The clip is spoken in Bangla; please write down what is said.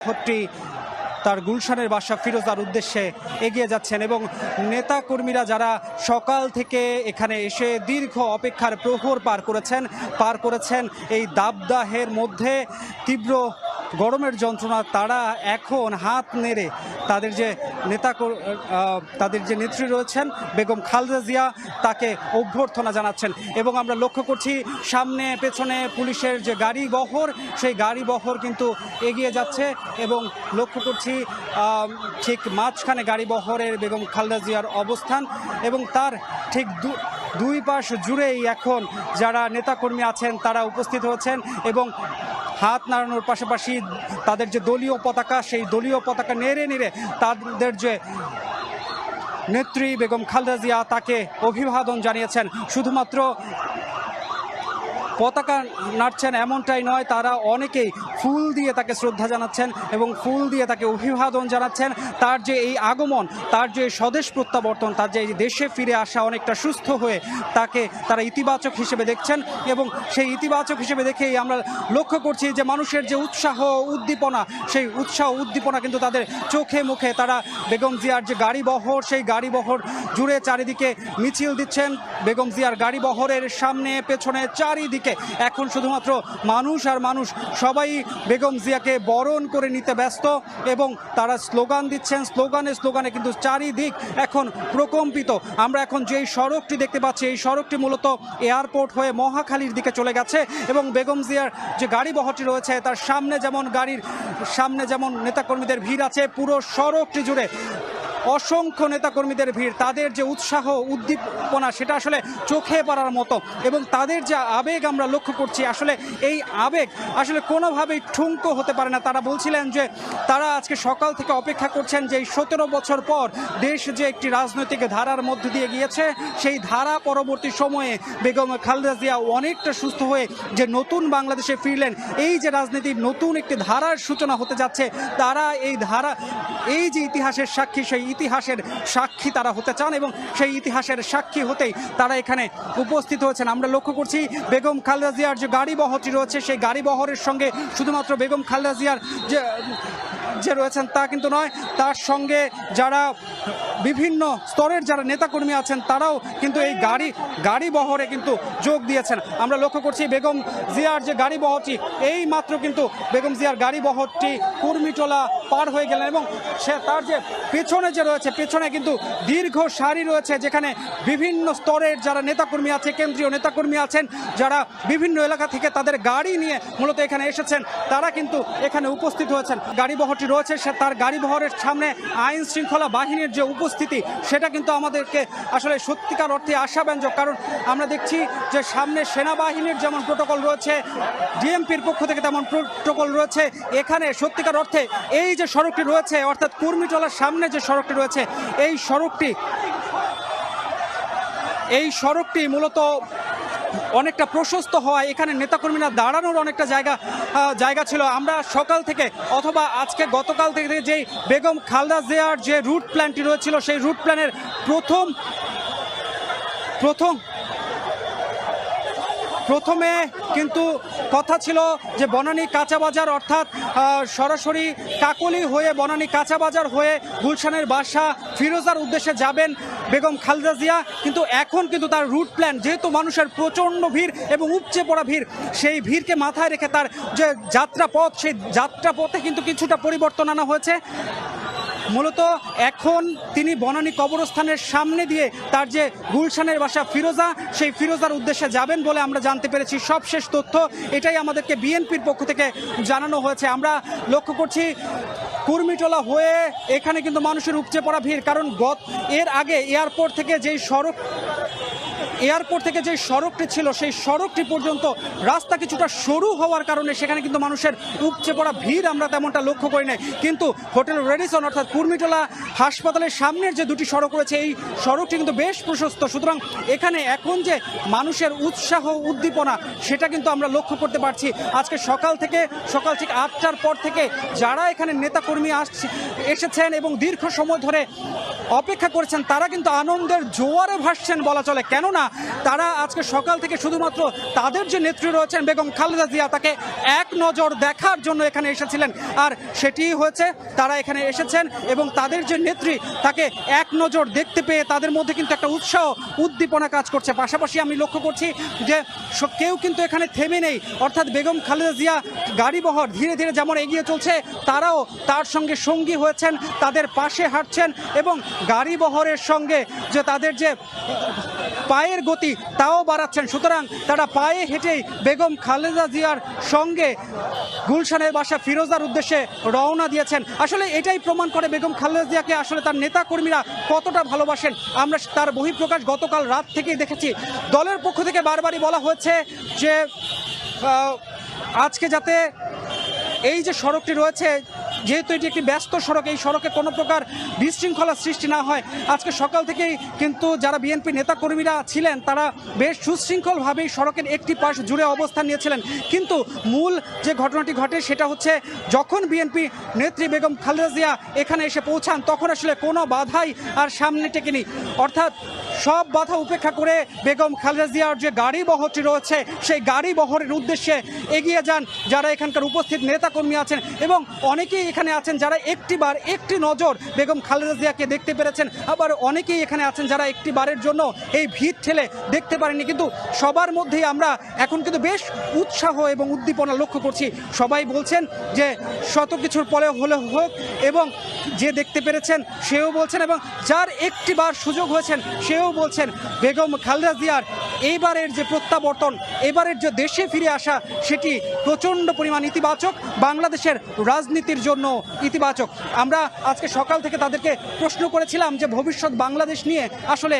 ভোটটি তার গুলশানের বাসা ফিরোজার উদ্দেশ্যে এগিয়ে যাচ্ছেন এবং নেতা কর্মীরা যারা সকাল থেকে এখানে এসে দীর্ঘ অপেক্ষার প্রহর পার করেছেন এই দাবদাহের মধ্যে তীব্র গরমের যন্ত্রণা, তারা এখন হাত নেড়ে তাদের যে নেত্রী রয়েছেন বেগম খালেদা জিয়া তাকে অভ্যর্থনা জানাচ্ছেন। এবং আমরা লক্ষ্য করছি সামনে পেছনে পুলিশের যে গাড়ি বহর, সেই গাড়ি বহর কিন্তু এগিয়ে যাচ্ছে এবং লক্ষ্য করছি ঠিক মাঝখানে গাড়ি বহরের বেগম খালেদা জিয়ার অবস্থান এবং তার ঠিক দুই পাশ জুড়েই এখন যারা নেতাকর্মী আছেন তারা উপস্থিত হয়েছেন এবং হাত নাড়ানোর পাশাপাশি তাদের যে দলীয় পতাকা, সেই দলীয় পতাকা নেড়ে নেড়ে তাদের যে নেত্রী বেগম খালেদা জিয়া তাকে অভিবাদন জানিয়েছেন। শুধুমাত্র পতাকা নাড়ছেন এমনটাই নয়, তারা অনেকেই ফুল দিয়ে তাকে শ্রদ্ধা জানাচ্ছেন এবং ফুল দিয়ে তাকে অভিবাদন জানাচ্ছেন। তার যে এই আগমন, তার যে স্বদেশ প্রত্যাবর্তন, তার যে দেশে ফিরে আসা অনেকটা সুস্থ হয়ে তাকে তারা ইতিবাচক হিসেবে দেখছেন এবং সেই ইতিবাচক হিসেবে দেখেই আমরা লক্ষ্য করছি যে মানুষের যে উৎসাহ উদ্দীপনা, সেই উৎসাহ উদ্দীপনা কিন্তু তাদের চোখে মুখে। তারা বেগম জিয়ার যে গাড়ি বহর, সেই গাড়ি বহর জুড়ে চারিদিকে মিছিল দিচ্ছেন। বেগম জিয়ার গাড়ি বহরের সামনে পেছনে চারিদিকে এখন শুধুমাত্র মানুষ আর মানুষ, সবাই বেগম জিয়াকে বরণ করে নিতে ব্যস্ত এবং তারা স্লোগান দিচ্ছেন। স্লোগানে কিন্তু চারিদিক এখন প্রকম্পিত। আমরা এখন যেই সড়কটি দেখতে পাচ্ছি, এই সড়কটি মূলত এয়ারপোর্ট হয়ে মহাখালীর দিকে চলে গেছে এবং বেগম জিয়ার যে গাড়ি বহরটি রয়েছে তার গাড়ির সামনে যেমন নেতাকর্মীদের ভিড় আছে, পুরো সড়কটি জুড়ে অসংখ্য নেতাকর্মীদের ভিড়। তাদের যে উৎসাহ উদ্দীপনা সেটা আসলে চোখে পড়ার মতো এবং তাদের যে আবেগ আমরা লক্ষ্য করছি, আসলে এই আবেগ আসলে কোনোভাবেই ঠুনকো হতে পারে না। তারা বলছিলেন যে তারা আজকে সকাল থেকে অপেক্ষা করছেন যে 17 বছর পর দেশ যে একটি রাজনৈতিক ধারার মধ্যে দিয়ে গিয়েছে, সেই ধারা পরবর্তী সময়ে বেগম খালেদা জিয়া অনেকটা সুস্থ হয়ে যে নতুন বাংলাদেশে ফিরলেন, এই যে রাজনীতির নতুন একটি ধারার সূচনা হতে যাচ্ছে, তারা এই যে ইতিহাসের সাক্ষী, সেই ইতিহাসের সাক্ষী তারা হতে চান এবং সেই ইতিহাসের সাক্ষী হতেই তারা এখানে উপস্থিত হয়েছেন। আমরা লক্ষ্য করছি বেগম খালেদা জিয়ার যে গাড়ি বহরটি রয়েছে, সেই গাড়ি বহরের সঙ্গে শুধুমাত্র বেগম খালেদা জিয়ার যে রয়েছেন তা কিন্তু নয়, তার সঙ্গে যারা বিভিন্ন স্তরের যারা নেতাকর্মী আছেন তারাও কিন্তু এই গাড়ি বহরে কিন্তু যোগ দিয়েছেন। আমরা লক্ষ্য করছি বেগম জিয়ার যে গাড়ি বহরটি, এই মাত্র কিন্তু বেগম জিয়ার গাড়ি বহরটি কুর্মিটোলা পার হয়ে গেলেন এবং তার যে পেছনে যে রয়েছে, পেছনে কিন্তু দীর্ঘ সারি রয়েছে যেখানে বিভিন্ন স্তরের যারা নেতাকর্মী আছে, কেন্দ্রীয় নেতাকর্মী আছেন, যারা বিভিন্ন এলাকা থেকে তাদের গাড়ি নিয়ে মূলত এখানে এসেছেন, তারা কিন্তু এখানে উপস্থিত হয়েছেন। গাড়ি বহরটি রয়েছে, তার গাড়ি বহরের সামনে আইন শৃঙ্খলা বাহিনীর যে উপস্থিতি, সেটা কিন্তু আমাদেরকে আসলে সত্যিকার অর্থে আশাব্যঞ্জক। কারণ আমরা দেখছি যে সামনে সেনাবাহিনীর যেমন প্রোটোকল রয়েছে, ডিএমপির পক্ষ থেকে তেমন প্রোটোকল রয়েছে। এখানে সত্যিকার অর্থে এই যে সড়কটি রয়েছে, অর্থাৎ কুর্মিটোলার সামনে যে সড়কটি রয়েছে, এই সড়কটি মূলত অনেকটা প্রশস্ত হওয়ায় এখানে নেতাকর্মীরা দাঁড়ানোর অনেকটা জায়গা ছিল। আমরা সকাল থেকে অথবা গতকাল থেকে যেই বেগম খালেদা জিয়ার যে রুট প্ল্যানটি রয়েছিল, সেই রুট প্ল্যানের প্রথমে কিন্তু কথা ছিল যে বনানী কাঁচা বাজার, অর্থাৎ সরাসরি কাকলি হয়ে বনানী কাঁচা বাজার হয়ে গুলশানের বাসা ফিরোজার উদ্দেশ্যে যাবেন বেগম খালেদা জিয়া। কিন্তু এখন কিন্তু তার রুট প্ল্যান, যেহেতু মানুষের প্রচণ্ড ভিড় এবং উপচে পড়া ভিড়, সেই ভিড়কে মাথায় রেখে তার যে যাত্রাপথ, সেই যাত্রাপথে কিন্তু কিছুটা পরিবর্তন আনা হয়েছে। মূলত এখন তিনি বনানী কবরস্থানের সামনে দিয়ে তার যে গুলশানের বাসা ফিরোজা, সেই ফিরোজার উদ্দেশ্যে যাবেন বলে আমরা জানতে পেরেছি। সবশেষ তথ্য এটাই আমাদেরকে বিএনপির পক্ষ থেকে জানানো হয়েছে। আমরা লক্ষ্য করছি কুর্মিটোলা হয়ে এখানে কিন্তু মানুষের উপচে পড়া ভিড়, কারণ এর আগে এয়ারপোর্ট থেকে যে সড়কটি ছিল, সেই সড়কটি পর্যন্ত রাস্তা কিছুটা সরু হওয়ার কারণে সেখানে কিন্তু মানুষের উপচে পড়া ভিড় আমরা তেমনটা লক্ষ্য করি নাই। কিন্তু হোটেল রেডিসন অর্থাৎ কুর্মিটোলা হাসপাতালের সামনের যে দুটি সড়ক রয়েছে, এই সড়কটি কিন্তু বেশ প্রশস্ত। সুতরাং এখানে এখন যে মানুষের উৎসাহ উদ্দীপনা, সেটা কিন্তু আমরা লক্ষ্য করতে পারছি। আজকে সকাল ঠিক 8টার পর থেকে যারা এখানে নেতাকর্মী এসেছেন এবং দীর্ঘ সময় ধরে অপেক্ষা করেছেন, তারা কিন্তু আনন্দের জোয়ারে ভাসছেন বলা চলে। কেননা তারা আজকে সকাল থেকে শুধুমাত্র তাদের যে নেত্রী রয়েছেন বেগম খালেদা জিয়া তাকে এক নজর দেখার জন্য এখানে এসেছিলেন। আর সেটি হয়েছে, তারা এখানে এসেছেন এবং তাদের যে নেত্রী তাকে এক নজর দেখতে পেয়ে তাদের মধ্যে কিন্তু একটা উৎসাহ উদ্দীপনা কাজ করছে। পাশাপাশি আমি লক্ষ্য করছি যে কেউ কিন্তু এখানে থেমে নেই, অর্থাৎ বেগম খালেদা জিয়া গাড়িবহর ধীরে ধীরে যেমন এগিয়ে চলছে তারাও তার সঙ্গে সঙ্গী হয়েছেন, তাদের পাশে হাঁটছেন এবং গাড়িবহরের সঙ্গে যে তাদের যে পায়ের গতি তাও বাড়াচ্ছেন। সুতরাং তারা পায়ে হেঁটেই বেগম খালেদা জিয়ার সঙ্গে গুলশানের বাসা ফিরোজার উদ্দেশ্যে রওনা দিয়েছেন। আসলে এটাই প্রমাণ করে বেগম খালেদা জিয়াকে আসলে তার নেতা কর্মীরা কতটা ভালোবাসেন। আমরা তার বহিঃপ্রকাশ গতকাল রাত থেকেই দেখেছি। দলের পক্ষ থেকে বারবারই বলা হচ্ছে যে আজকে যাতে এই যে সড়কটি রয়েছে, যেহেতু এটি একটি ব্যস্ত সড়ক, এই সড়কে কোনো প্রকার বিশৃঙ্খলার সৃষ্টি না হয়। আজকে সকাল থেকেই কিন্তু যারা বিএনপি নেতাকর্মীরা ছিলেন তারা বেশ সুশৃঙ্খলভাবেই সড়কের একটি পাশ জুড়ে অবস্থান নিয়েছিলেন। কিন্তু মূল যে ঘটনাটি ঘটে সেটা হচ্ছে যখন বিএনপি নেত্রী বেগম খালেদা জিয়া এখানে এসে পৌঁছান তখন আসলে কোনো বাধাই আর সামনে টেকেনি, অর্থাৎ সব বাধা উপেক্ষা করে বেগম খালেদা জিয়ার যে গাড়ি বহরটি রয়েছে সেই গাড়ি বহরের উদ্দেশ্যে এগিয়ে যান যারা এখানকার উপস্থিত নেতাকর্মী আছেন এবং অনেকেই এখানে আছেন যারা একটি নজর বেগম খালেদা জিয়াকে দেখতে পেরেছেন। আবার অনেকেই এখানে আছেন যারা একটি বারের জন্য এই ভিড় ঠেলে দেখতে পারেনি। কিন্তু সবার মধ্যেই আমরা এখন কিন্তু বেশ উৎসাহ এবং উদ্দীপনা লক্ষ্য করছি। সবাই বলছেন যে শত কিছুর পরে হলে হোক, এবং যে দেখতে পেরেছেন সেও বলছেন এবং যার একটি বার সুযোগ হয়েছেন সেও বলছেন বেগম খালেদা জিয়ার এইবারের যে প্রত্যাবর্তন, এবারের যে দেশে ফিরে আসা সেটি প্রচণ্ড পরিমাণ ইতিবাচক, বাংলাদেশের রাজনীতির জন্য ইতিবাচক। আমরা আজকে সকাল থেকে তাদেরকে প্রশ্ন করেছিলাম যে ভবিষ্যৎ বাংলাদেশ নিয়ে আসলে